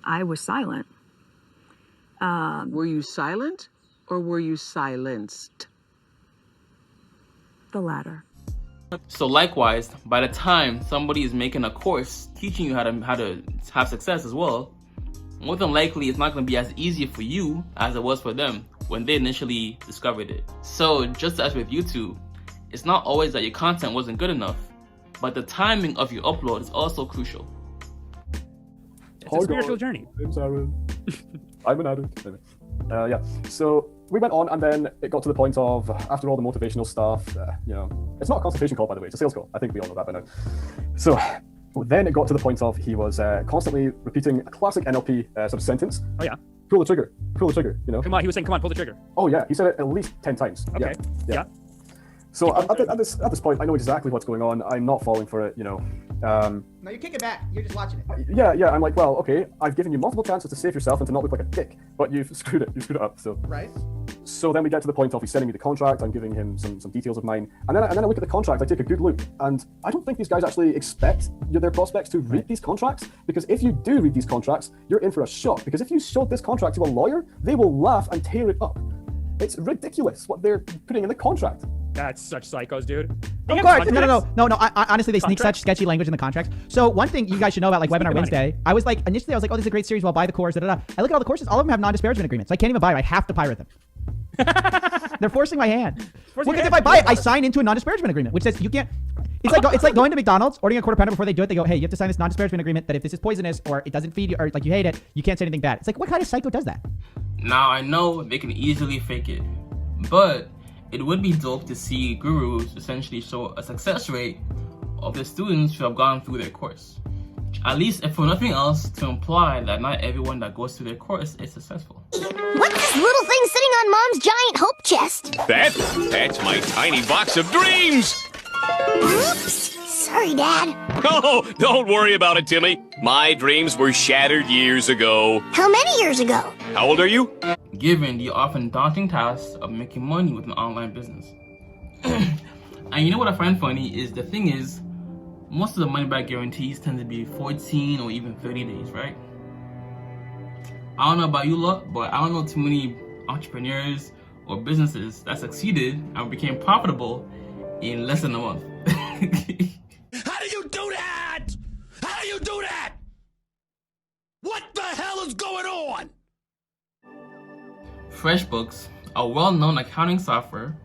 I was silent. Were you silent or were you silenced? The latter. So likewise, by the time somebody is making a course teaching you how to have success as well, more than likely it's not going to be as easy for you as it was for them when they initially discovered it. So just as with YouTube, it's not always that your content wasn't good enough, but the timing of your upload is also crucial. It's a spiritual journey. I'm an addict. Yeah. So we went on, and then it got to the point of, after all the motivational stuff, you know, it's not a consultation call, by the way, it's a sales call. I think we all know that by now. So then it got to the point of he was constantly repeating a classic NLP sort of sentence. Oh yeah. Pull the trigger, you know. Come on, he was saying, come on, pull the trigger. Oh yeah, he said it at least 10 times. Okay. Yeah. So at this point, I know exactly what's going on. I'm not falling for it, you know. No, you're kicking back. You're just watching it. Yeah. I'm like, well, okay, I've given you multiple chances to save yourself and to not look like a dick, but you've screwed it. You screwed it up. So right. So then we get to the point of he's sending me the contract. I'm giving him some details of mine, and then I look at the contract. I take a good look, and I don't think these guys actually expect their prospects to read these contracts, because if you do read these contracts, you're in for a shock. Because if you showed this contract to a lawyer, they will laugh and tear it up. It's ridiculous what they're putting in the contract. That's such psychos, dude. Of course. No. Honestly, they sneak such sketchy language in the contracts. So one thing you guys should know about like Webinar Wednesday, I was like, initially I was like, oh, this is a great series. Well, buy the course. I look at all the courses. All of them have non-disparagement agreements. I can't even buy them. I have to pirate them. They're forcing my hand. Because if I buy it, I sign into a non-disparagement agreement, which says you can't. It's like going to McDonald's, ordering a quarter pounder before they do it. They go, hey, you have to sign this non-disparagement agreement that if this is poisonous or it doesn't feed you or like you hate it, you can't say anything bad. It's like, what kind of psycho does that? Now I know they can easily fake it, but it would be dope to see gurus essentially show a success rate of the students who have gone through their course. At least, if for nothing else, to imply that not everyone that goes through their course is successful. What's this little thing sitting on Mom's giant hope chest? That's my tiny box of dreams! Oops! Sorry, Dad. Oh, don't worry about it, Timmy. My dreams were shattered years ago. How many years ago? How old are you? Given the often daunting task of making money with an online business. And you know what I find funny is the thing is, most of the money back guarantees tend to be 14 or even 30 days, right? I don't know about you lot, but I don't know too many entrepreneurs or businesses that succeeded and became profitable in less than a month. How do you do that? How do you do that? What the hell is going on? FreshBooks, a well-known accounting software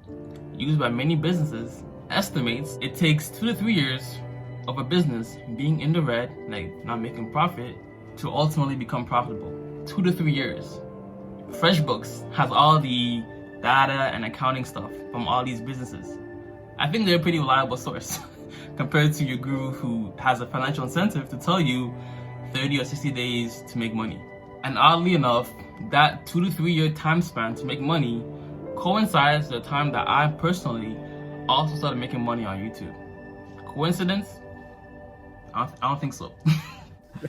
used by many businesses, estimates it takes 2 to 3 years of a business being in the red, like not making profit, to ultimately become profitable. 2 to 3 years. FreshBooks has all the data and accounting stuff from all these businesses. I think they're a pretty reliable source compared to your guru who has a financial incentive to tell you 30 or 60 days to make money. And oddly enough, that 2 to 3 year time span to make money coincides with the time that I personally also started making money on YouTube. Coincidence? I don't think so.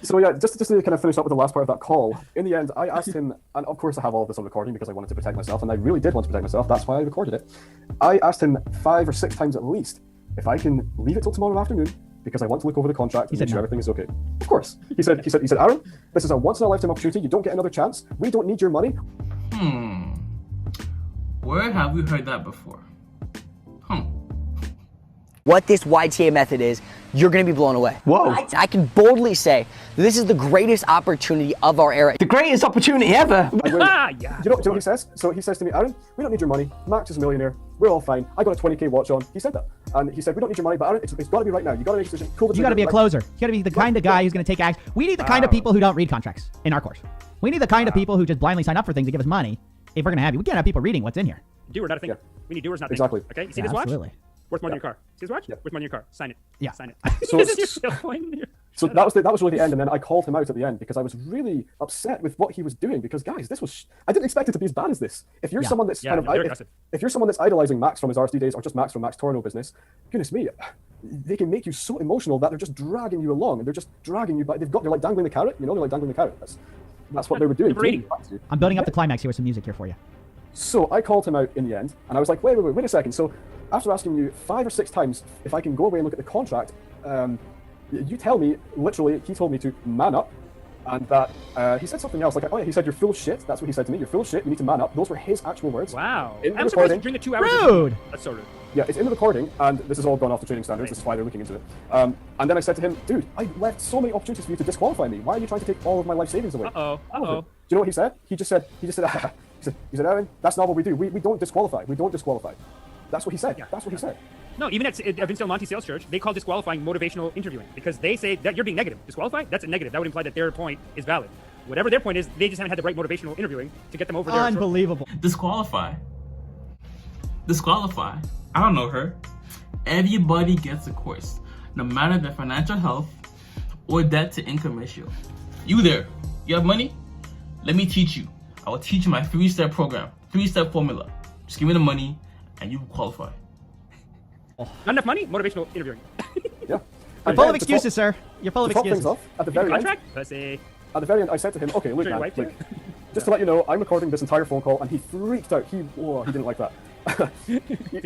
So yeah, just to kind of finish up with the last part of that call, in the end, I asked him, and of course I have all of this on recording because I wanted to protect myself, and I really did want to protect myself, that's why I recorded it. I asked him 5 or 6 times at least if I can leave it till tomorrow afternoon because I want to look over the contract and make sure everything is okay. Of course. He said, Aaron, this is a once in a lifetime opportunity, you don't get another chance, we don't need your money. Where have we heard that before? What this YTA method is, you're gonna be blown away. Whoa. I can boldly say this is the greatest opportunity of our era. The greatest opportunity ever. Do you know what he says? So he says to me, Aaron, we don't need your money. Max is a millionaire. We're all fine. I got a 20K watch on. He said that. And he said, we don't need your money, but Aaron, it's got to be right now. You got to make a decision. You got to be a closer. You got to be the kind of guy who's going to take action. We need the kind of people who don't read contracts in our course. We need the kind of people who just blindly sign up for things to give us money if we're going to have you. We can't have people reading what's in here. Doer, not a thinker. We need doers, not exactly. thinkers. Okay, you see this watch? Absolutely. Worth more than your car. See this watch? Worth more than your car. Sign it. Yeah. Sign it. So that was really the end, and then I called him out at the end because I was really upset with what he was doing. Because guys, this was I didn't expect it to be as bad as this. If you're someone that's if you're someone that's idolizing Max from his RSD days, or just Max from Max Tornow business, goodness me, they can make you so emotional that they're just dragging you along, and they're just dragging you. But they're like dangling the carrot, you know, they're like dangling the carrot. That's what they were doing. I'm building up the climax here with some music here for you. So I called him out in the end, and I was like, wait a second. So after asking you 5 or 6 times if I can go away and look at the contract, you tell me, literally, he told me to man up, and that he said something else, like, oh yeah, he said, you're full of shit. That's what he said to me, you're full of shit, you need to man up. Those were his actual words. Wow. In the I'm surprised recording. during the 2 hours. Rude! That's so rude. Yeah, it's in the recording, and this has all gone off the trading standards, this is why they're looking into it. And then I said to him, dude, I left so many opportunities for you to disqualify me. Why are you trying to take all of my life savings away? Uh-oh. Do you know what he said? He just said, He said, Aaron, that's not what we do. We don't disqualify. We don't disqualify. That's what he said. That's what he said. No, even at Vince Del Monte Sales Church, they call disqualifying motivational interviewing because they say that you're being negative. Disqualified? That's a negative. That would imply that their point is valid. Whatever their point is, they just haven't had the right motivational interviewing to get them over there. Unbelievable. Disqualify. Disqualify. I don't know her. Everybody gets a course, no matter their financial health or debt to income ratio. You there? You have money? Let me teach you. I will teach you my 3-step program, 3-step formula. Just give me the money and you will qualify. Not enough money? Motivational interviewing. Yeah. You're full of excuses, sir. You're full of to top excuses. things off, at the very end, Pussy. at the very end, I said to him, okay, look, Sure, your man, wife like, just to let you know, I'm recording this entire phone call, and he freaked out. He didn't like that. he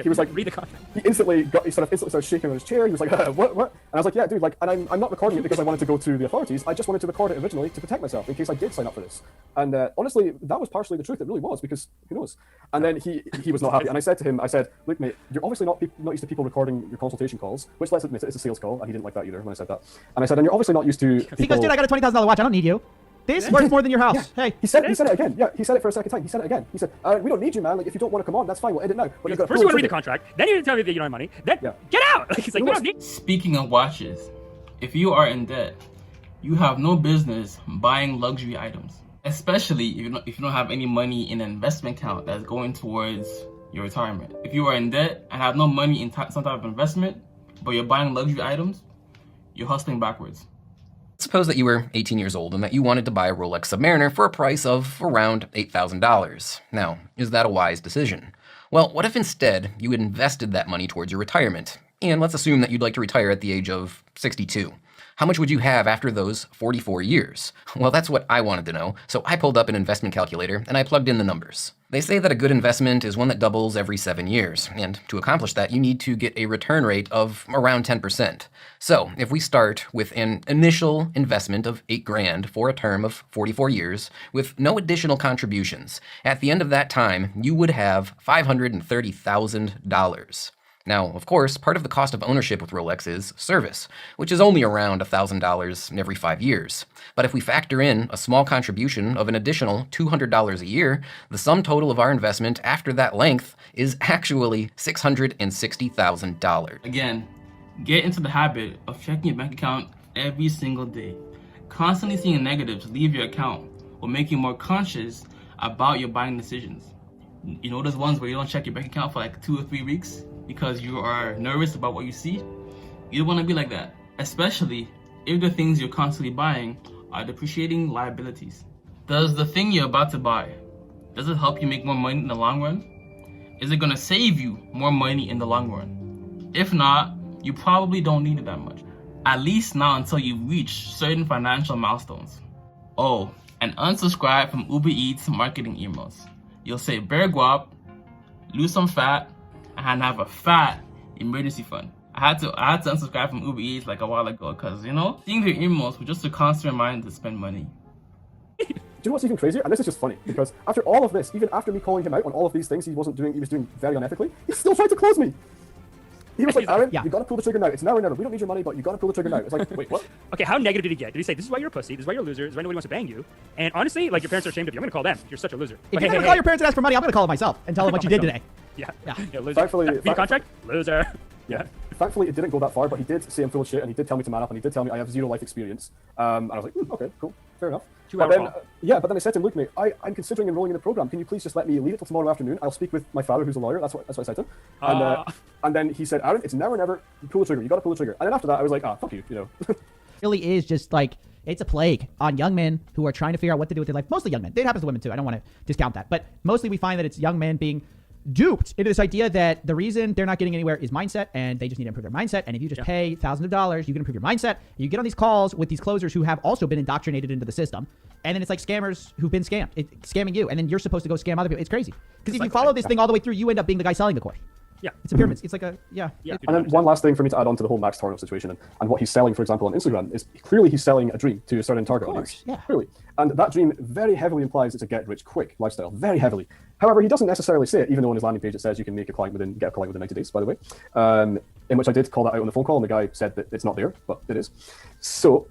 was like, read the contract. He instantly started shaking on his chair. He was like, what? And I was like, yeah, dude, like, and I'm not recording it because I wanted to go to the authorities. I just wanted to record it originally to protect myself in case I did sign up for this. And honestly, that was partially the truth. It really was, because who knows? And then he was not happy. And I said to him, look, mate, you're obviously not used to people recording your consultation calls, which, let's admit it, it's a sales call, and he didn't like that either when I said that. And I said, and you're obviously not used to people... He goes, dude, I got a $20,000 watch. I don't need you. This worth more than your house. Yeah. Hey. He said it again. Yeah, he said it for a second time. He said it again. He said, we don't need you, man. Like, if you don't want to come on, that's fine. We'll edit now. But First you want to read the contract, then you tell me that you don't have money. Then get out! Like, he's like, we don't need... Speaking of watches, if you are in debt, you have no business buying luxury items. Especially if you don't have any money in an investment account that's going towards your retirement. If you are in debt and have no money in some type of investment, but you're buying luxury items, you're hustling backwards. Suppose that you were 18 years old and that you wanted to buy a Rolex Submariner for a price of around $8,000. Now, is that a wise decision? Well, what if instead you had invested that money towards your retirement? And let's assume that you'd like to retire at the age of 62. How much would you have after those 44 years? Well, that's what I wanted to know, so I pulled up an investment calculator and I plugged in the numbers. They say that a good investment is one that doubles every 7 years, and to accomplish that, you need to get a return rate of around 10%. So, if we start with an initial investment of $8,000 for a term of 44 years, with no additional contributions, at the end of that time, you would have $530,000. Now, of course, part of the cost of ownership with Rolex is service, which is only around $1,000 every 5 years. But if we factor in a small contribution of an additional $200 a year, the sum total of our investment after that length is actually $660,000. Again, get into the habit of checking your bank account every single day. Constantly seeing negatives leave your account will make you more conscious about your buying decisions. You know those ones where you don't check your bank account for like 2 or 3 weeks? Because you are nervous about what you see? You don't want to be like that, especially if the things you're constantly buying are depreciating liabilities. Does the thing you're about to buy, does it help you make more money in the long run? Is it going to save you more money in the long run? If not, you probably don't need it that much. At least not until you reach certain financial milestones. Oh, and unsubscribe from Uber Eats marketing emails. You'll save bare guap, lose some fat, and have a fat emergency fund. I had to unsubscribe from Uber Eats like a while ago because, seeing their emails was just a constant reminder to spend money. Do you know what's even crazier? And this is just funny, because after all of this, even after me calling him out on all of these things he was doing very unethically, he still tried to close me. He was like, Aaron, you gotta pull the trigger now. It's now or never. We don't need your money, but you gotta pull the trigger now. It's like, wait, what? Okay, how negative did he get? Did he say, this is why you're a pussy, this is why you're a loser, this is why nobody wants to bang you? And honestly, like, your parents are ashamed of you. I'm gonna call them. You're such a loser. If you're gonna call your parents and ask for money, I'm gonna call them myself and tell them what you did today. Yeah, Loser. Thankfully, read the contract? Loser. Yeah. Thankfully, it didn't go that far, but he did say I'm full of shit, and he did tell me to man up, and he did tell me I have zero life experience. And I was like, okay, cool, fair enough. But then I said to him, look, mate, I'm considering enrolling in the program. Can you please just let me leave it till tomorrow afternoon? I'll speak with my father, who's a lawyer. That's what I said to him. And then he said, Aaron, it's now or never. Pull the trigger. You got to pull the trigger. And then after that, I was like, fuck you, It really is just like, it's a plague on young men who are trying to figure out what to do with their life. Mostly young men. It happens to women too. I don't want to discount that. But mostly we find that it's young men being duped into this idea that the reason they're not getting anywhere is mindset, and they just need to improve their mindset. And if you just pay thousands of dollars, you can improve your mindset. You get on these calls with these closers who have also been indoctrinated into the system. And then it's like scammers who've been scammed. It's scamming you. And then you're supposed to go scam other people. It's crazy. Because if you follow this thing all the way through, you end up being the guy selling the course. Yeah. It's a pyramid. It's like a, And then one last thing for me to add on to the whole Max Tornow situation and what he's selling, for example, on Instagram, is clearly he's selling a dream to a certain target audience. Yeah. Clearly. And that dream very heavily implies it's a get-rich-quick lifestyle. Very heavily. However, he doesn't necessarily say it, even though on his landing page it says you can get a client within 90 days, by the way. In which I did call that out on the phone call, and the guy said that it's not there, but it is. So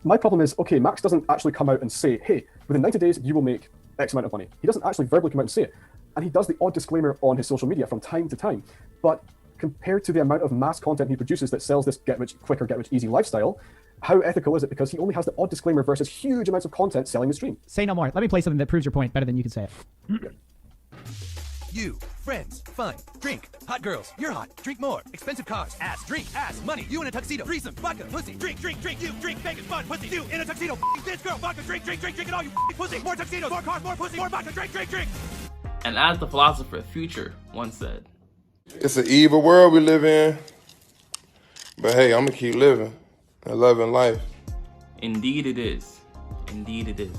my problem is, okay, Max doesn't actually come out and say, hey, within 90 days you will make X amount of money. He doesn't actually verbally come out and say it. And he does the odd disclaimer on his social media from time to time. But compared to the amount of mass content he produces that sells this get rich quick or get rich easy lifestyle, how ethical is it? Because he only has the odd disclaimer versus huge amounts of content selling the stream. Say no more. Let me play something that proves your point better than you can say it. You, friends, fun, drink, hot girls, you're hot, drink more, expensive cars, ass, drink, ass, money, you in a tuxedo, threesome, vodka, pussy, drink, drink, drink, you, drink, bacon, fun, pussy, you in a tuxedo, this girl, vodka, drink, drink, drink, drink, and all you pussy, more tuxedos, more cars, more pussy, more vodka, drink, drink, drink. And as the philosopher Future once said, It's an evil world we live in, but hey, I'm gonna keep living and loving life. Indeed it is. Indeed it is.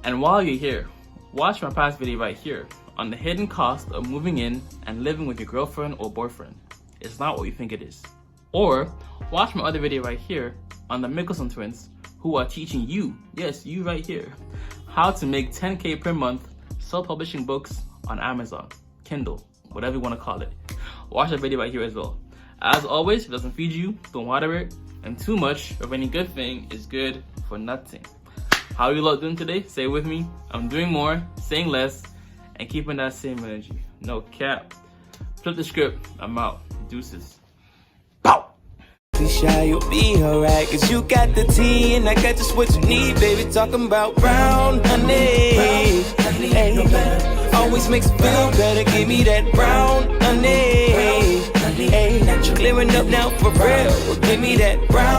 And while you're here, watch my past video right here on the hidden cost of moving in and living with your girlfriend or boyfriend. It's not what you think it is. Or watch my other video right here on the Mickelson twins, who are teaching you, yes, you right here, how to make 10K per month self-publishing books on Amazon, Kindle, whatever you want to call it. Watch that video right here as well. As always, if it doesn't feed you, don't water it, and too much of any good thing is good for nothing. How are you lot doing today? Say it with me. I'm doing more, saying less, and keeping that same energy. No cap. Flip the script. I'm out. Deuces. Shy, you'll be alright, cause you got the tea and I got just what you need, baby. Talking about brown honey, hey, always makes me feel better. Give me that brown honey, hey, clearing up now for real. Give me that brown.